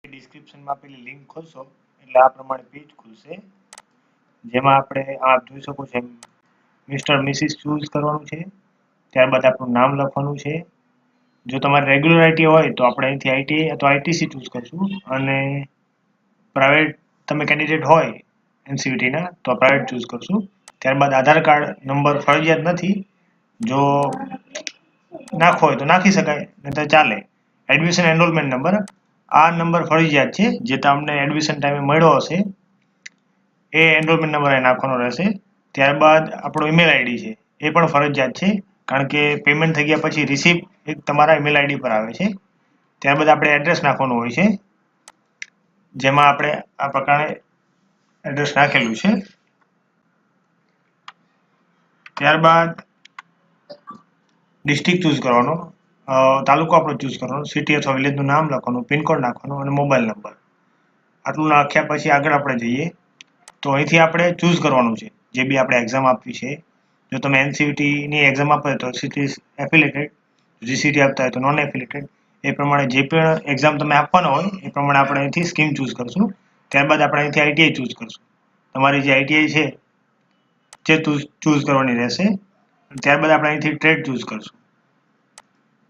ડિસ્ક્રિપ્શનમાં પેલી લિંક ખોલશો એટલે આ પ્રમાણે પેજ ખુલશે, જેમાં આપણે આપ જોઈ શકો છો મિસ્ટર મિસિસ ચૂઝ કરવાનું છે. ત્યારબાદ આપણું નામ લખવાનું છે. જો તમારે રેગ્યુલર આઈટી હોય તો આપણે અહીંથી આઈટી અથવા આઈટીસી ચૂઝ કરશું, અને પ્રાઇવેટ તમે કેન્ડિડેટ હોય એનસીવીટીના તો પ્રાઇવેટ ચૂઝ કરશું. ત્યારબાદ આધાર કાર્ડ નંબર ફરજિયાત નથી, જો નાખવો હોય તો નાખી શકાય, નહીં તો ચાલે. એડમિશન એનરોલમેન્ટ નંબર, આ નંબર ફરજિયાત છે, જે તમને એડમિશન ટાઈમે મળ્યો હશે એ એનરોલમેન્ટ નંબર અહીં નાખવાનો રહેશે. ત્યારબાદ આપણો ઈમેલ આઈડી છે એ પણ ફરજિયાત છે, કારણ કે પેમેન્ટ થઈ ગયા પછી રિસિપ્ટ એક તમારા ઈમેલ આઈડી પર આવે છે. ત્યારબાદ આપણે એડ્રેસ નાખવાનું હોય છે, જેમાં આપણે આ પ્રકારે એડ્રેસ નાખેલું છે. ત્યારબાદ ડિસ્ટ્રિક્ટ ચૂઝ કરવાનો, તાલુકો આપણો ચૂઝ કરવાનો, સિટી અથવા વિલેજનું નામ લખવાનું, પિનકોડ નાખવાનો અને મોબાઈલ નંબર. આટલું નાખ્યા પછી આગળ આપણે જઈએ તો અહીંથી આપણે ચૂઝ કરવાનું છે જે બી આપણે એક્ઝામ આપવી છે. જો તમે એનસીવીટીની એક્ઝામ આપો તો સિટી એફિલેટેડ, જીસીટી આપતા હોય તો નોન એફિલેટેડ, એ પ્રમાણે જે પણ એક્ઝામ તમે આપવાનો હોય એ પ્રમાણે આપણે અહીંથી સ્કીમ ચૂઝ કરશું. ત્યારબાદ આપણે અહીંથી આઈટીઆઈ ચૂઝ કરશું. તમારી જે આઈટીઆઈ છે જે ચૂઝ કરવાની રહેશે. ત્યારબાદ આપણે અહીંથી ટ્રેડ ચૂઝ કરશું.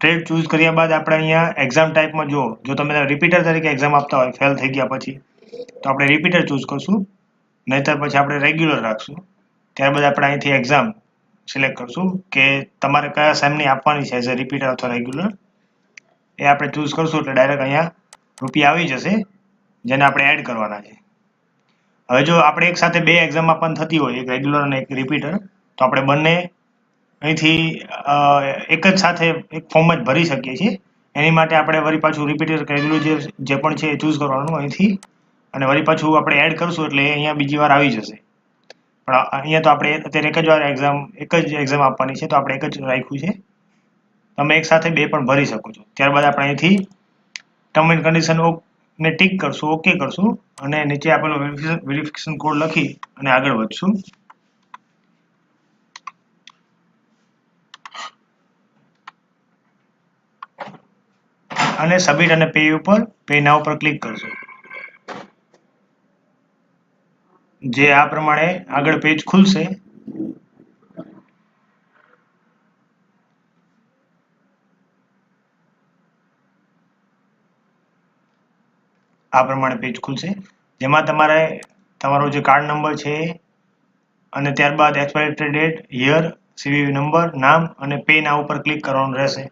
ટ્રેડ ચૂઝ કર્યા બાદ આપણે અહીંયા એક્ઝામ ટાઈપમાં જો તમે રિપીટર તરીકે એક્ઝામ આપતા હોય ફેલ થઈ ગયા પછી, તો આપણે રિપીટર ચૂઝ કરશું, નહીંતર પછી આપણે રેગ્યુલર રાખશું. ત્યારબાદ આપણે અહીંથી એક્ઝામ સિલેક્ટ કરશું કે તમારે કયા સેમની આપવાની છે, એઝ અ રિપીટર અથવા રેગ્યુલર, એ આપણે ચૂઝ કરશું એટલે ડાયરેક્ટ અહીંયા રૂપિયા આવી જશે, જેને આપણે એડ કરવાના છે. હવે જો આપણે એક સાથે બે એક્ઝામ આપવાની થતી હોય, એક રેગ્યુલર અને એક રિપીટર, તો આપણે બંને અહીંથી એક જ સાથે એક ફોર્મ જ ભરી શકીએ છીએ. એની માટે આપણે વળી પાછું રિપીટર રેગ્યુલર જે પણ છે એ ચૂઝ કરવાનું અહીંથી, અને વળી પાછું આપણે એડ કરશું એટલે એ અહીંયા બીજી વાર આવી જશે. પણ અહીંયા તો આપણે અત્યારે એક જ એક્ઝામ આપવાની છે, તો આપણે એક જ રાખ્યું છે. તમે એક સાથે બે પણ ભરી શકો છો. ત્યારબાદ આપણે અહીંથી ટર્મ એન્ડ કન્ડિશન ને ટીક કરશું, ઓકે કરશું, અને નીચે આપેલો વેરિફિકેશન કોડ લખી અને આગળ વધશું. અને સબમિટ અને પે ઉપર પે નાઉ પર ક્લિક કરશું. જે આ પ્રમાણે આગળ પેજ ખુલશે. આ પ્રમાણે પેજ ખુલશે, જેમાં તમારે તમારો જે કાર્ડ નંબર છે અને ત્યારબાદ expiry date, year, CVV number, નામ અને પે નાઉ ઉપર ક્લિક કરવાનું રહેશે.